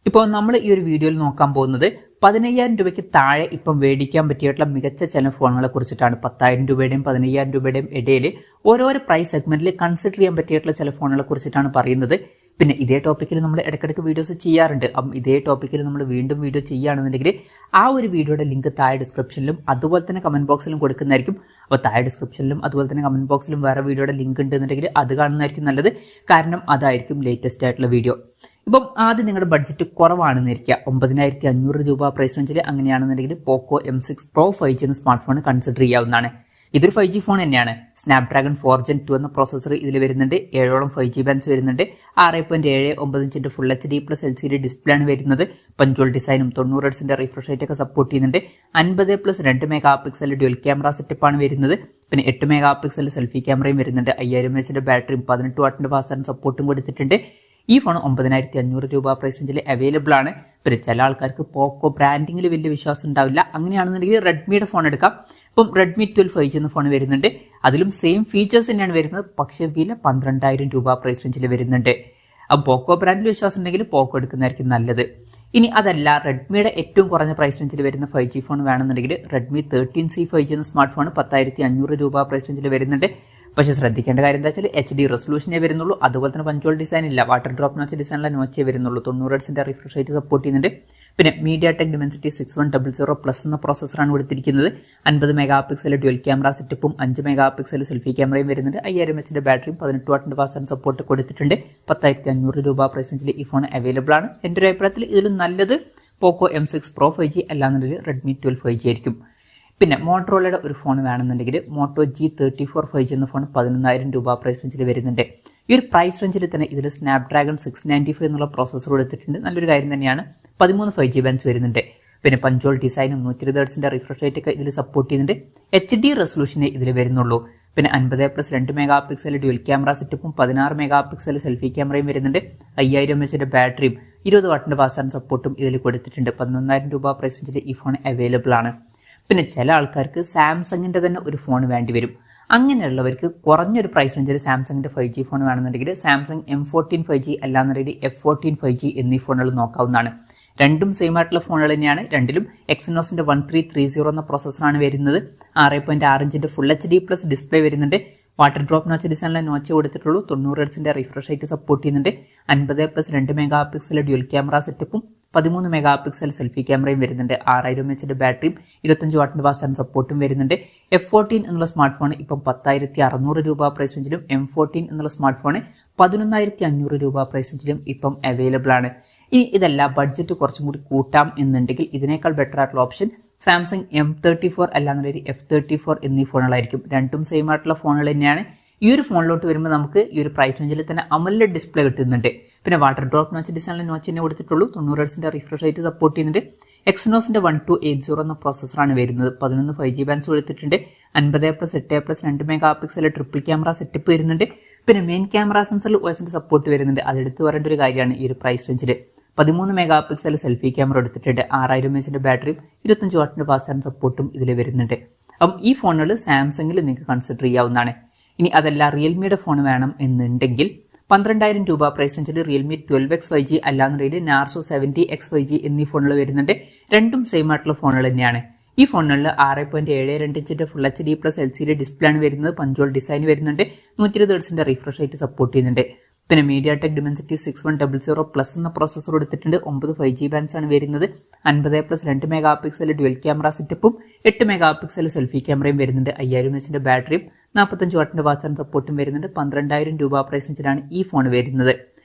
ഇപ്പോൾ നമ്മൾ ഈ ഒരു വീഡിയോയിൽ നോക്കാൻ പോകുന്നത് 15,000 രൂപയ്ക്ക് താഴെ ഇപ്പം മേടിക്കാൻ പറ്റിയിട്ടുള്ള മികച്ച ചില ഫോണുകളെ കുറിച്ചിട്ടാണ്. 10,000 രൂപയുടെയും 15,000 രൂപയുടെയും ഇടയിൽ ഓരോരോ പ്രൈസ് സെഗ്മെന്റിൽ കൺസിഡർ ചെയ്യാൻ പറ്റിയിട്ടുള്ള ചില ഫോണുകളെ കുറിച്ചിട്ടാണ് പറയുന്നത്. പിന്നെ ഇതേ ടോപ്പിക്കിൽ നമ്മൾ ഇടയ്ക്കിടയ്ക്ക് വീഡിയോസ് ചെയ്യാറുണ്ട്. അപ്പം ഇതേ ടോപ്പിക്കിൽ നമ്മൾ വീണ്ടും വീഡിയോ ചെയ്യുകയാണെന്നുണ്ടെങ്കിൽ ആ ഒരു വീഡിയോയുടെ ലിങ്ക് താഴെ ഡിസ്ക്രിപ്ഷനിലും അതുപോലെ തന്നെ കമന്റ് ബോക്സിലും കൊടുക്കുന്നതായിരിക്കും. അപ്പോൾ താഴെ ഡിസ്ക്രിപ്ഷനിലും അതുപോലെ തന്നെ കമന്റ് ബോക്സിലും വേറെ വീഡിയോയുടെ ലിങ്ക് ഉണ്ടെന്നുണ്ടെങ്കിൽ അത് കാണുന്നതായിരിക്കും നല്ലത്. കാരണം അതായിരിക്കും ലേറ്റസ്റ്റ് ആയിട്ടുള്ള വീഡിയോ. ഇപ്പം ആദ്യം നിങ്ങളുടെ ബഡ്ജറ്റ് കുറവാണെന്ന് ഇരിക്കുക, 9,500 രൂപ പ്രൈസ് റേഞ്ചിൽ അങ്ങനെയാണെന്നുണ്ടെങ്കിൽ പോക്കോ M6 Pro 5G എന്ന സ്മാർട്ട് ഫോൺ കൺസിഡർ ചെയ്യാവുന്നതാണ്. ഇതൊരു 5G ഫോൺ തന്നെയാണ്. സ്നാപ്ഡ്രാഗൺ 4 Gen 2 എന്ന പ്രോസസ്സർ ഇതിൽ വരുന്നുണ്ട്. 7ഓളം 5G ബാൻഡ്സ് വരുന്നുണ്ട്. 6.79 ഇഞ്ചിന്റെ ഫുൾ HD+ LCD ഡിസ്പ്ലേ ആണ് വരുന്നത്. പഞ്ച്വൽ ഡിസൈനും 90 Hz റിഫ്രഷ് റേറ്റ് ഒക്കെ സപ്പോർട്ട് ചെയ്യുന്നുണ്ട്. 50+2 mega pixel dual camera setup ആണ് വരുന്നത്. പിന്നെ 8 മെഗാ പിക്സൽ സെൽഫി ക്യാമറയും വരുന്നുണ്ട്. 5000 mAh ബാറ്ററിയും 18 വാട്ടിന്റെ ഫാസ്റ്റ് ചാർജിംഗ് സപ്പോർട്ടും കൊടുത്തിട്ടുണ്ട്. ഈ ഫോൺ 9,500 രൂപ പ്രൈസ് റേഞ്ചിൽ അവൈലബിൾ ആണ്. പിന്നെ ചില ആൾക്കാർക്ക് പോക്കോ ബ്രാൻഡിങ്ങിൽ വലിയ വിശ്വാസം ഉണ്ടാവില്ല. അങ്ങനെയാണെന്നുണ്ടെങ്കിൽ റെഡ്മിയുടെ ഫോൺ എടുക്കാം. ഇപ്പം റെഡ്മി 12 5G എന്ന ഫോൺ വരുന്നുണ്ട്. അതിലും സെയിം ഫീച്ചേഴ്സ് തന്നെയാണ് വരുന്നത്. പക്ഷേ വില 12,000 രൂപ പ്രൈസ് റേഞ്ചിൽ വരുന്നുണ്ട്. അപ്പം പോക്കോ ബ്രാൻഡിൽ വിശ്വാസം ഉണ്ടെങ്കിൽ പോക്കോ എടുക്കുന്നതായിരിക്കും നല്ലത്. ഇനി അതല്ല, റെഡ്മിയുടെ ഏറ്റവും കുറഞ്ഞ പ്രൈസ് റേഞ്ചിൽ വരുന്ന 5G ഫോൺ വേണമെന്നുണ്ടെങ്കിൽ റെഡ്മി 13C 5G എന്ന സ്മാർട്ട് ഫോൺ 10,500 രൂപ പ്രൈസ് റേഞ്ചിൽ വരുന്നുണ്ട്. പക്ഷേ ശ്രദ്ധിക്കേണ്ട കാര്യം എന്താ വെച്ചാൽ HD റെസൊല്യൂഷനേ വരുന്നുള്ളൂ. അതുപോലെ തന്നെ പഞ്ച്വൽ ഡിസൈൻ ഇല്ല. വാട്ടർ ഡ്രോപ്പ് നോച്ച് ഡിസൈനിലെ നോച്ചേ വരുന്നുള്ളൂ. 90 Hz റിഫ്രഷ് റേറ്റ് സപ്പോർട്ട് ചെയ്യുന്നുണ്ട്. പിന്നെ MediaTek Dimensity 6100+ എന്ന പ്രോസസ്സറാണ് കൊടുത്തിരിക്കുന്നത്. 50 മെഗാ പിക്സൽ ഡ്യുവൽ ക്യാമറ സെറ്റപ്പും 5 മെഗാ പിക്സൽ സെൽഫി ക്യാമറയും വരുന്നുണ്ട്. 5000 mAh ബാറ്ററിയും 18 വാട്ടിന്റെ ഫാസ്റ്റ് ചാർജിംഗ് സപ്പോർട്ട് കൊടുത്തിട്ടുണ്ട്. 10,500 രൂപ പ്രൈസ് റേഞ്ചിൽ ഈ ഫോൺ അവൈലബിൾ ആണ്. എൻ്റെ ഒരു അഭിപ്രായത്തിൽ ഇതിലും നല്ലത് പോക്കോ M6 Pro 5G അല്ലാന്നുണ്ടെങ്കിൽ റെഡ്മി 12 5G ആയിരിക്കും. പിന്നെ മോട്ടറോളയുടെ ഒരു ഫോൺ വേണമെന്നുണ്ടെങ്കിൽ മോട്ടോ G34 5G എന്ന ഫോൺ 11,000 രൂപ പ്രൈസ് റേഞ്ചിൽ വരുന്നുണ്ട്. ഈ ഒരു പ്രൈസ് റേഞ്ചിൽ തന്നെ ഇതിൽ സ്നാപ്ഡ്രാഗൺ 695 എന്നുള്ള പ്രോസസ്സർ കൊടുത്തിട്ടുണ്ട്. നല്ലൊരു കാര്യം തന്നെയാണ്. 13 5G ബാൻഡ്സ് വരുന്നുണ്ട്. പിന്നെ പഞ്ച്വൽ ഡിസൈനും 120 Hz റിഫ്രഷ് റേറ്റ് ഒക്കെ ഇതിൽ സപ്പോർട്ട് ചെയ്യുന്നുണ്ട്. HD റെസൊല്യൂഷനെ ഇതിൽ വരുന്നുള്ളൂ. പിന്നെ 50+2 മെഗാ പിക്സൽ ഡ്യുവൽ ക്യാമറ സെറ്റപ്പും 16 മെഗാ പിക്സൽ സെൽഫി ക്യാമറയും വരുന്നുണ്ട്. 5000 mAh ബാറ്ററിയും 20 വാട്ടിന്റെ ഫാസ്റ്റ് ചാർജിംഗ് സപ്പോർട്ടും ഇതിൽ കൊടുത്തിട്ടുണ്ട്. 11,000 രൂപ പ്രൈസ് റേഞ്ചിൽ ഈ ഫോൺ അവൈലബിൾ ആണ്. പിന്നെ ചില ആൾക്കാർക്ക് സാംസങ്ങിന്റെ തന്നെ ഒരു ഫോൺ വേണ്ടി വരും. അങ്ങനെയുള്ളവർക്ക് കുറഞ്ഞൊരു പ്രൈസ് റേഞ്ചിൽ സാംസങ്ങിന്റെ 5G ഫോൺ വേണമെന്നുണ്ടെങ്കിൽ സാംസങ് M14 5G അല്ലാന്നുണ്ടെങ്കിൽ F14 5G എന്നീ ഫോണുകൾ നോക്കാവുന്നതാണ്. രണ്ടും സെയിം ആയിട്ടുള്ള ഫോണുകൾ തന്നെയാണ്. രണ്ടിലും എക്സിനോസിന്റെ 1330 എന്ന പ്രോസസ്സറാണ് വരുന്നത്. 6.6 ഇഞ്ചിന്റെ ഫുൾ HD+ ഡിസ്പ്ലേ വരുന്നുണ്ട്. വാട്ടർ ഡ്രോപ്പ് നോച്ച് ഡിസൈനിലെ നോച്ച് കൊടുത്തിട്ടുള്ളൂ. 90 Hz റിഫ്രഷ് റേറ്റ് സപ്പോർട്ട് ചെയ്യുന്നുണ്ട്. 50+2 മെഗാ പിക്സൽ ഡ്യുവൽ ക്യാമറ സെറ്റപ്പും 13 മെഗാ പിക്സൽ സെൽഫി ക്യാമറയും വരുന്നുണ്ട്. 6000 mAh ബാറ്ററിയും 25 വാട്ടിന്റെ ഫാസ്റ്റ് ചാർജിംഗ് സപ്പോർട്ടും വരുന്നുണ്ട്. F14 എന്നുള്ള സ്മാർട്ട് ഫോൺ ഇപ്പം 10,600 രൂപ പ്രൈസ് റേഞ്ചിലും M14 എന്നുള്ള സ്മാർട്ട് ഫോൺ 11,500 രൂപ പ്രൈസ് റേഞ്ചിലും ഇപ്പം അവൈലബിൾ ആണ്. ഇനി ഇതല്ല, ബഡ്ജറ്റ് കുറച്ചും കൂടി കൂട്ടാം എന്നുണ്ടെങ്കിൽ ഇതിനേക്കാൾ ബെറ്റർ ആയിട്ടുള്ള ഓപ്ഷൻ സാംസങ് M34 അല്ലാന്നുണ്ടെങ്കിൽ F34 എന്നീ ഫോണുകളായിരിക്കും. രണ്ടും സെയിം ആയിട്ടുള്ള ഫോണുകൾ തന്നെയാണ്. ഈ ഒരു ഫോണിലോട്ട് വരുമ്പോൾ നമുക്ക് ഈ ഒരു പ്രൈസ് റേഞ്ചിൽ തന്നെ AMOLED ഡിസ്പ്ലേ കിട്ടുന്നുണ്ട്. പിന്നെ വാട്ടർ ഡ്രോപ്പ് നോച്ച് ഡിസൈനിലെ നോച്ച് തന്നെ കൊടുത്തിട്ടുള്ളൂ. 90 Hz റിഫ്രഷ് റേറ്റ് സപ്പോർട്ട് ചെയ്യുന്നുണ്ട്. എക്സിനോസിന്റെ 1280 എന്ന പ്രോസസ്സറാണ് വരുന്നത്. 11 5G ബാൻഡ്സ് കൊടുത്തിട്ടുണ്ട്. 50+8+2 mega pixel triple camera setup വരുന്നുണ്ട്. പിന്നെ മെയിൻ ക്യാമറ സെൻസറിൽ OSന്റെ സപ്പോർട്ട് വരുന്നുണ്ട്. അതെടുത്ത് പറയേണ്ട ഒരു കാര്യമാണ് ഈ ഒരു പ്രൈസ് റേഞ്ചിൽ. 13 മെഗാ പിക്സൽ സെൽഫി ക്യാമറ എടുത്തിട്ടുണ്ട്. 6000 mAh ബാറ്ററിയും 25 വാട്ടിന്റെ ഫാസ്റ്റ് ചാർജിംഗ് സപ്പോർട്ടും ഇതിൽ വരുന്നുണ്ട്. അപ്പം ഈ ഫോണുകൾ സാംസങ്ങിൽ നിങ്ങൾക്ക് കൺസിഡർ ചെയ്യാവുന്നതാണ്. ഇനി അതല്ല, റിയൽമിയുടെ ഫോൺ വേണം എന്നുണ്ടെങ്കിൽ 12,000 രൂപ പ്രൈസ് റേഞ്ചിൽ റിയൽമി 12X 5G അല്ലാന്നുണ്ടെങ്കിൽ നാർസോ 70X 5G എന്നീ ഫോണുകൾ വരുന്നുണ്ട്. രണ്ടും സെയിം ആയിട്ടുള്ള ഫോണുകൾ തന്നെയാണ്. ഈ ഫോണുകളിൽ 6.72 ഇഞ്ചിന്റെ ഫുൾ HD+ LCD ഡിസ്പ്ലേ ആണ് വരുന്നത്. പഞ്ച്വൽ ഡിസൈൻ വരുന്നുണ്ട്. 120 Hz റിഫ്രഷ് റേറ്റ് സപ്പോർട്ട് ചെയ്യുന്നുണ്ട്. പിന്നെ MediaTek Dimensity 6100+ എന്ന പ്രോസസ്സർ കൊടുത്തിട്ടുണ്ട്. 9 5G ബാൻഡ്സ് ആണ് വരുന്നത്. 50+2 മെഗാ പിക്സൽ ഡ്യുവൽ ക്യാമറ സെറ്റപ്പും 8 മെഗാ പിക്സൽ സെൽഫി ക്യാമറയും വരുന്നുണ്ട്. 5000 mAh ബാറ്ററിയും 45 വാട്ടിന്റെ ഫാസ്റ്റ് ചാർജിംഗ് സപ്പോർട്ടും വരുന്നുണ്ട്. 12,000 രൂപ പ്രൈസ് റേഞ്ചിലാണ് ഈ ഫോൺ വരുന്നത്.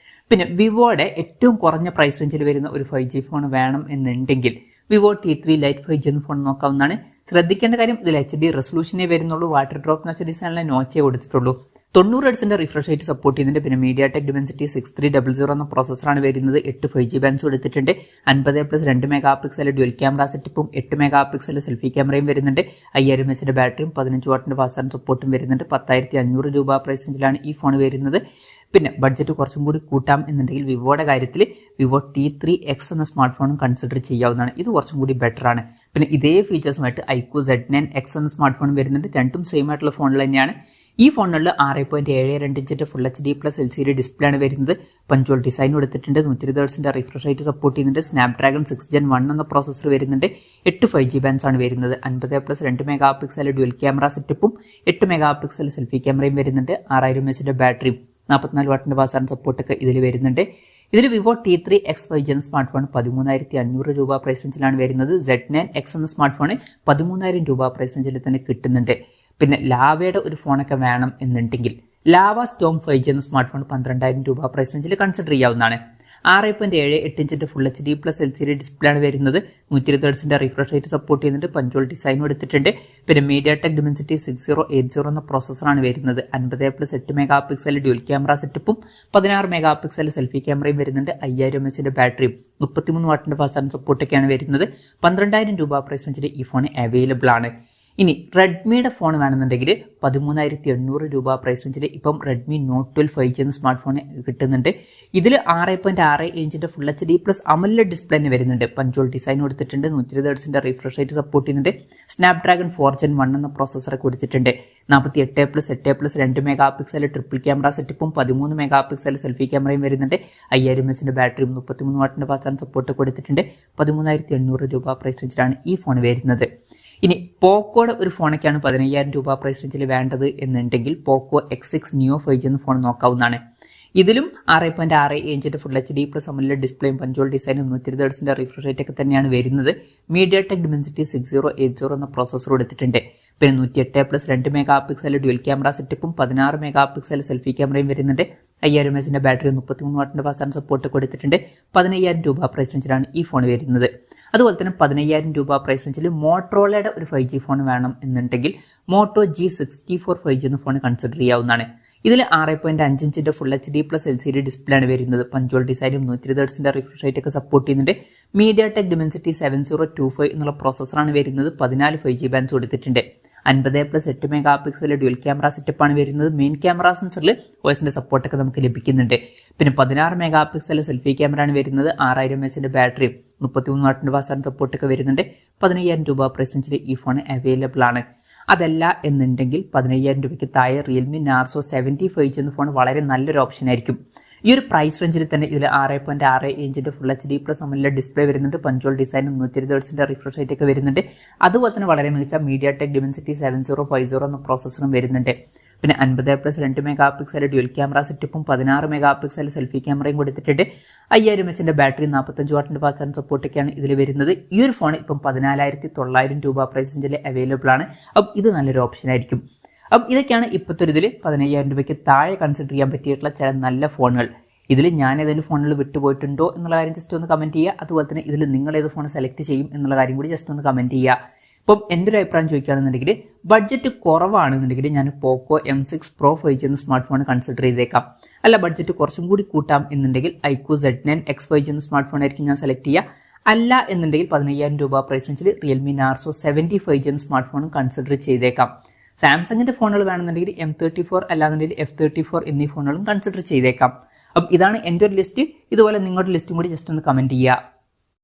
പിന്നെ വിവോയുടെ ഏറ്റവും കുറഞ്ഞ പ്രൈസ് റേഞ്ചിൽ വരുന്ന ഒരു 5G ഫോൺ വേണം എന്നുണ്ടെങ്കിൽ വിവോ T3 Lite 5G എന്ന ഫോൺ നോക്കാവുന്നതാണ്. ശ്രദ്ധിക്കേണ്ട കാര്യം, ഇതിൽ HD റെസൊല്യൂഷനേ വരുന്നുള്ളൂ. വാട്ടർ ഡ്രോപ്പ് നോച്ച് ഡിസൈനിലെ നോച്ചേ കൊടുത്തിട്ടുള്ളൂ. 90 Hz റിഫ്രഷ് റേറ്റ് സപ്പോർട്ട് ചെയ്യുന്നുണ്ട്. പിന്നെ MediaTek Dimensity 6300 എന്ന പ്രോസസ്സറാണ് വരുന്നത്. 8 5G ബാൻഡ്സ് കൊടുത്തിട്ടുണ്ട്. 50+2 മെഗാ പിക്സൽ ഡ്യുവൽ ക്യാമറ സെറ്റപ്പും 8 മെഗാ പിക്സൽ സെൽഫി ക്യാമറയും വരുന്നുണ്ട്. 5000 mAh ബാറ്ററിയും 15 വാട്ടിന്റെ ഫാസ്റ്റ് ചാർജിംഗ് സപ്പോർട്ടും വരുന്നുണ്ട്. 10,500 രൂപ പ്രൈസ് റേഞ്ചിലാണ് ഈ ഫോൺ വരുന്നത്. പിന്നെ ബഡ്ജറ്റ് കുറച്ചും കൂടി കൂട്ടാം എന്നുണ്ടെങ്കിൽ വിവോയുടെ കാര്യത്തിൽ വിവോ T3X എന്ന സ്മാർട്ട് ഫോണും കൺസിഡർ ചെയ്യാവുന്നതാണ്. ഇത് കുറച്ചും കൂടി ബെറ്റർ ആണ്. പിന്നെ ഇതേ ഫീച്ചേഴ്സുമായിട്ട് iQOO Z9X എന്ന സ്മാർട്ട് ഫോൺ വരുന്നുണ്ട്. രണ്ടും സെയിം ആയിട്ടുള്ള ഫോണിൽ തന്നെയാണ്. ഈ ഫോണിൽ 6.72 ഇഞ്ചിന്റെ full HD plus LCD display ആണ് വരുന്നത്. പഞ്ച്വൽ ഡിസൈൻ കൊടുത്തിട്ടുണ്ട്. 120 Hz റിഫ്രഷ് റേറ്റ് സപ്പോർട്ട് ചെയ്യുന്നുണ്ട്. സ്നാപ്ഡ്രാഗൺ 6 Gen 1 എന്ന പ്രോസസർ വരുന്നുണ്ട്. 8 5G ബാൻഡ്സ് ആണ് വരുന്നത്. 50+2 മെഗാ പിക്സൽ ഡ്യുവൽ ക്യാമറ സെറ്റപ്പും 8 മെഗാ പിക്സൽ സെൽഫി ക്യാമറയും വരുന്നുണ്ട്. 6000 mAh ബാറ്ററിയും 44 വാട്ടിന്റെ ഫാസ്റ്റ് ചാർജിംഗ് സപ്പോർട്ടൊക്കെ ഇതിൽ വരുന്നുണ്ട്. ഇതിൽ വിവോ T3 X 5G എന്ന സ്മാർട്ട് ഫോൺ 13,500 രൂപ പ്രൈസ് റേഞ്ചിലാണ് വരുന്നത്. Z9 X എന്ന സ്മാർട്ട് ഫോൺ 13,000 രൂപ പ്രൈസ് റേഞ്ചിൽ തന്നെ കിട്ടുന്നുണ്ട്. പിന്നെ ലാവയുടെ ഒരു ഫോണൊക്കെ വേണം എന്നുണ്ടെങ്കിൽ ലാവ സ്റ്റോം 5G എന്ന സ്മാർട്ട് ഫോൺ 12,000 രൂപ പ്രൈസ് റേഞ്ചിൽ കൺസിഡർ ചെയ്യാവുന്നതാണ്. 6.78 ഇഞ്ചിന്റെ full HD plus LCD display ആണ് വരുന്നത്. 120 Hz റിഫ്രഷ് റേറ്റ് സപ്പോർട്ട് ചെയ്യുന്നുണ്ട്. പഞ്ച്വൽ ഡിസൈൻ എടുത്തിട്ടുണ്ട്. പിന്നെ MediaTek Dimensity 6080 എന്ന പ്രോസസറാണ് വരുന്നത്. 50+8 മെഗാ പിക്സൽ ഡ്യുവൽ ക്യാമറ സെറ്റപ്പും 16 മെഗാ പിക്സൽ സെൽഫി ക്യാമറയും വരുന്നുണ്ട്. 5000 mAh ബാറ്ററിയും 33 വാട്ടിന്റെ ഫാസ്റ്റ് ചാർജിംഗ് സപ്പോർട്ടൊക്കെയാണ് വരുന്നത്. 12,000 രൂപ പ്രൈസ് റേഞ്ചിൽ ഈ ഫോൺ അവൈലബിൾ ആണ്. ഇനി റെഡ്മിയുടെ ഫോൺ വേണമെന്നുണ്ടെങ്കിൽ 13,800 രൂപ പ്രൈസ് റേഞ്ചിൽ ഇപ്പം റെഡ്മി നോട്ട് 12 5G എന്ന സ്മാർട്ട് ഫോൺ കിട്ടുന്നുണ്ട്. ഇതിൽ 6.6 ഇഞ്ചിന്റെ full HD plus AMOLED display വരുന്നുണ്ട്. പഞ്ച്വൽ ഡിസൈൻ കൊടുത്തിട്ടുണ്ട്. 120 Hz റിഫ്രഷ് റേറ്റ് സപ്പോർട്ട് ചെയ്യുന്നുണ്ട്. സ്നാപ്ഡ്രാഗൺ 4 Gen 1 എന്ന പ്രോസസർ കൊടുത്തിട്ടുണ്ട്. 48+8+2 മെഗാ പിക്സൽ ട്രിപ്പിൾ ക്യാമറ സെറ്റപ്പും 13 മെഗാ പിക്സൽ സെൽഫി ക്യാമറയും വരുന്നുണ്ട്. 5000 mAh ബാറ്ററിയും 33 വാട്ടിന്റെ ഫാസ്റ്റ് ചാർജിംഗ് സപ്പോർട്ട് കൊടുത്തിട്ടുണ്ട്. 13,800 രൂപ പ്രൈസ് റേഞ്ചിലാണ് ഈ ഫോൺ വരുന്നത്. ഇനി പോക്കോയുടെ ഒരു ഫോണൊക്കെയാണ് 15,000 രൂപ പ്രൈസ് റേഞ്ചിൽ വേണ്ടത് എന്നുണ്ടെങ്കിൽ പോക്കോ X6 Neo 5G എന്ന ഫോൺ നോക്കാവുന്നതാണ്. ഇതിലും 6.6 ഇഞ്ചിന്റെ full HD plus AMOLED ഡിസ്പ്ലേയും punctual ഡിസൈനും 120 Hz റിഫ്രഷ് റേറ്റ് ഒക്കെ തന്നെയാണ് വരുന്നത്. MediaTek Dimensity 6080 എന്ന പ്രോസസർ കൊടുത്തിട്ടുണ്ട്. പിന്നെ 108+2 മെഗാ പിക്സൽ ഡ്യുവൽ ക്യാമറ സെറ്റപ്പും 16 മെഗാ പിക്സൽ സെൽഫി ക്യാമറയും വരുന്നുണ്ട്. 5000 mAh ബാറ്ററി 33 വാട്ടിന്റെ ഫാസ്റ്റ് ചാർജിംഗ് സപ്പോർട്ട് കൊടുത്തിട്ടുണ്ട്. 15,000 രൂപ പ്രൈസ് റേഞ്ചിലാണ് ഈ ഫോൺ വരുന്നത്. അതുപോലെ തന്നെ 15,000 രൂപ പ്രൈസ് റേഞ്ചിൽ മോട്ടറോളയുടെ ഒരു 5G ഫോൺ വേണം എന്നുണ്ടെങ്കിൽ മോട്ടോ G64 5G എന്ന ഫോൺ കൺസിഡർ ചെയ്യാവുന്നതാണ്. ഇതിൽ 6.5 ഇഞ്ചിന്റെ full HD plus LCD display ആണ് വരുന്നത്. പഞ്ച്വൽ ഡിസൈനും 120 Hz റിഫ്രഷ് റേറ്റ് ഒക്കെ സപ്പോർട്ട് ചെയ്യുന്നുണ്ട്. MediaTek Dimensity 7025 എന്നുള്ള പ്രോസസറാണ് വരുന്നത്. 14 5G ബാൻഡ്സ് കൊടുത്തിട്ടുണ്ട്. 50+8 മെഗാ പിക്സൽ ഡ്യുവൽ ക്യാമറ സെറ്റപ്പാണ് വരുന്നത്. മെയിൻ ക്യാമറ സെൻസറിൽ വോയിസിന്റെ സപ്പോർട്ടൊക്കെ നമുക്ക് ലഭിക്കുന്നുണ്ട്. പിന്നെ 16 മെഗാ പിക്സൽ സെൽഫി ക്യാമറ ആണ് വരുന്നത്. 6000 mAh ബാറ്ററിയും 33 വാട്ടിന്റെ ഫാസ്റ്റ് ചാർജിംഗ് സപ്പോർട്ടൊക്കെ വരുന്നുണ്ട്. 15,000 രൂപ പ്രൈസ് റേഞ്ചിൽ ഈ ഫോൺ അവൈലബിൾ ആണ്. അതല്ല എന്നുണ്ടെങ്കിൽ 15,000 രൂപയ്ക്ക് താഴെ റിയൽമി നാർസോ 70 5G എന്ന ഫോൺ വളരെ നല്ലൊരു ഓപ്ഷൻ ആയിരിക്കും. ഈ ഒരു പ്രൈസ് റേഞ്ചിൽ തന്നെ ഇതിൽ 6.6 ഇഞ്ചിന്റെ full HD plus AMOLED display വരുന്നുണ്ട്. പഞ്ച്വൽ ഡിസൈനും 120 Hz റിഫ്രഷ് റേറ്റ് ഒക്കെ വരുന്നുണ്ട്. അതുപോലെ തന്നെ വളരെ മികച്ച MediaTek Dimensity 7050 എന്ന പ്രോസസറും വരുന്നുണ്ട്. പിന്നെ 50+2 മെഗാ പിക്സൽ ഡ്യുവൽ ക്യാമറ സെറ്റപ്പും 16 മെഗാ പിക്സൽ സെൽഫി ക്യാമറയും കൊടുത്തിട്ടുണ്ട്. 5000 mAh ബാറ്ററി 45 വാട്ടിന്റെ ഫാസ്റ്റ് ചാർജിംഗ് സപ്പോർട്ടൊക്കെയാണ് ഇതിൽ വരുന്നത്. ഈ ഒരു ഫോൺ ഇപ്പം 14,900 രൂപ പ്രൈസ് റേഞ്ചിൽ അവൈലബിൾ ആണ്. അപ്പം ഇത് നല്ലൊരു ഓപ്ഷൻ ആയിരിക്കും. അപ്പം ഇതൊക്കെയാണ് ഇപ്പോഴത്തെ ഒരു ഇതിൽ 15,000 രൂപയ്ക്ക് താഴെ കൺസിഡർ ചെയ്യാൻ പറ്റിയിട്ടുള്ള ചില നല്ല ഫോണുകൾ. ഇതിൽ ഞാൻ ഏതെങ്കിലും ഫോണിൽ വിട്ടുപോയിട്ടുണ്ടോ എന്നുള്ള കാര്യം ജസ്റ്റ് ഒന്ന് കമൻറ്റ് ചെയ്യുക. അതുപോലെ തന്നെ ഇതിൽ നിങ്ങൾ ഏത് ഫോൺ സെലക്ട് ചെയ്യും എന്നുള്ള കാര്യം കൂടി ജസ്റ്റ് ഒന്ന് കമൻറ്റ് ചെയ്യുക. ഇപ്പം എൻ്റെ ഒരു അഭിപ്രായം ചോദിക്കുകയാണെന്നുണ്ടെങ്കിൽ ബഡ്ജറ്റ് കുറവാണെന്നുണ്ടെങ്കിൽ ഞാൻ പോക്കോ M6 Pro 5G എന്ന സ്മാർട്ട് ഫോൺ കൺസിഡർ ചെയ്തേക്കാം. അല്ല ബഡ്ജറ്റ് കുറച്ചും കൂടി കൂട്ടാം എന്നുണ്ടെങ്കിൽ iQOO Z9 X 5G എന്ന സ്മാർട്ട് ഫോൺ ആയിരിക്കും ഞാൻ സെലക്ട് ചെയ്യുക. അല്ല എന്നുണ്ടെങ്കിൽ 15,000 രൂപ പ്രൈസ് റേഞ്ചിൽ റിയൽമി നാർസോ 70 5G എന്ന സ്മാർട്ട് ഫോൺ കൺസിഡർ ചെയ്തേക്കാം. സാംസങ്ങിന്റെ ഫോണുകൾ വേണമെന്നുണ്ടെങ്കിൽ M34 അല്ലാന്നുണ്ടെങ്കിൽ F34 എന്നീ ഫോണുകളും കൺസിഡർ ചെയ്തേക്കാം. അപ്പം ഇതാണ് എൻ്റെ ഒരു ലിസ്റ്റ്. ഇതുപോലെ നിങ്ങളുടെ ലിസ്റ്റും കൂടി ജസ്റ്റ് ഒന്ന് കമൻറ്റ് ചെയ്യുക.